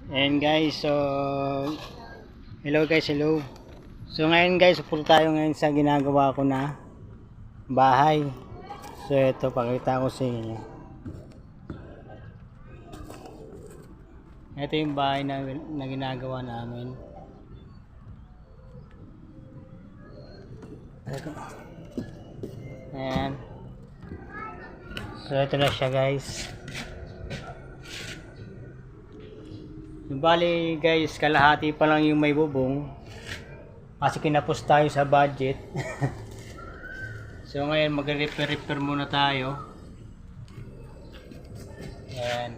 And guys, so hello guys, hello. So ngayon guys, upo tayo ngayon sa ginagawa ko na bahay. So ito, pakita ko sa inyo. Ito yung bahay na ginagawa namin. Ito. Ayan. So ito na siya guys. Bali guys, kalahati pa lang yung may bubong kasi kinapos tayo sa budget. So ngayon magre-repair muna tayo. Ayan.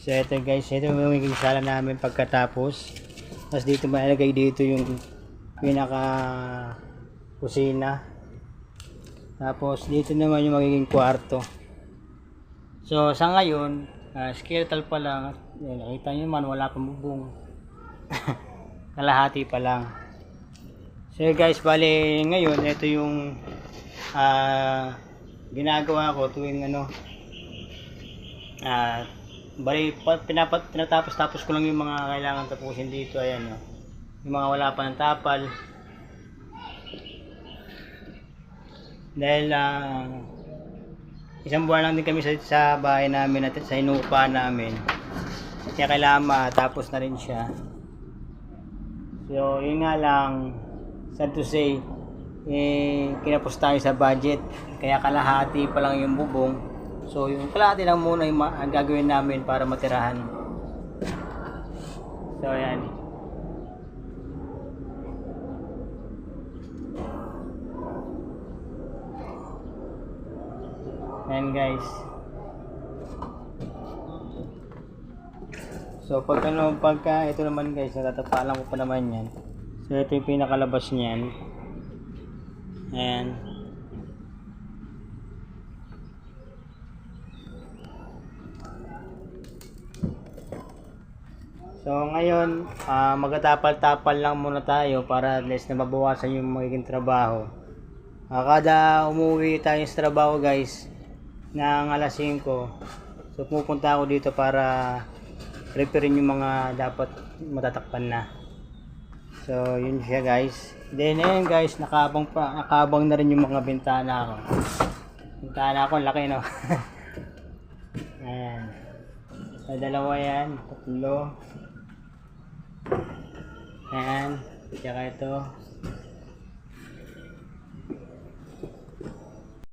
So ito guys, ito yung magiging sala namin pagkatapos. Tapos dito mailagay dito yung pinaka kusina. Tapos dito naman yung magiging kwarto. So sa ngayon, skeletal pa lang. Yan, nakita nyo naman wala pang bubong. Kalahati pa lang. So guys, bali ngayon ito yung ginagawa ko tuwing bali tinatapos ko lang yung mga kailangan tapusin dito. Ayan, yung mga wala pa ng tapal. Dahil isang buwan lang din kami sa bahay namin at sa inupa namin, kaya kailangan matapos na rin siya. So yun nga lang, sad to say, kinapos tayo sa budget, kaya kalahati pa lang yung bubong. So yung kalahati lang muna yung gagawin namin para matirahan. So ayan. Ayan guys. So pagka ito naman guys, natatapalan ko pa naman yan. So ito yung pinakalabas niyan. Ayan. So ngayon, magtatapal-tapal lang muna tayo para at least na mabawasan yung magiging trabaho. Kada umuwi tayo sa trabaho guys ng alas 5, so pupunta ako dito para repairin yung mga dapat matatakpan na. So yun siya guys. Then ayun guys, nakabang na rin yung mga bintana ko. Bintana ko laki, no? Ayan. So dalawa yan, tatlo. Ayan, tsaka ito.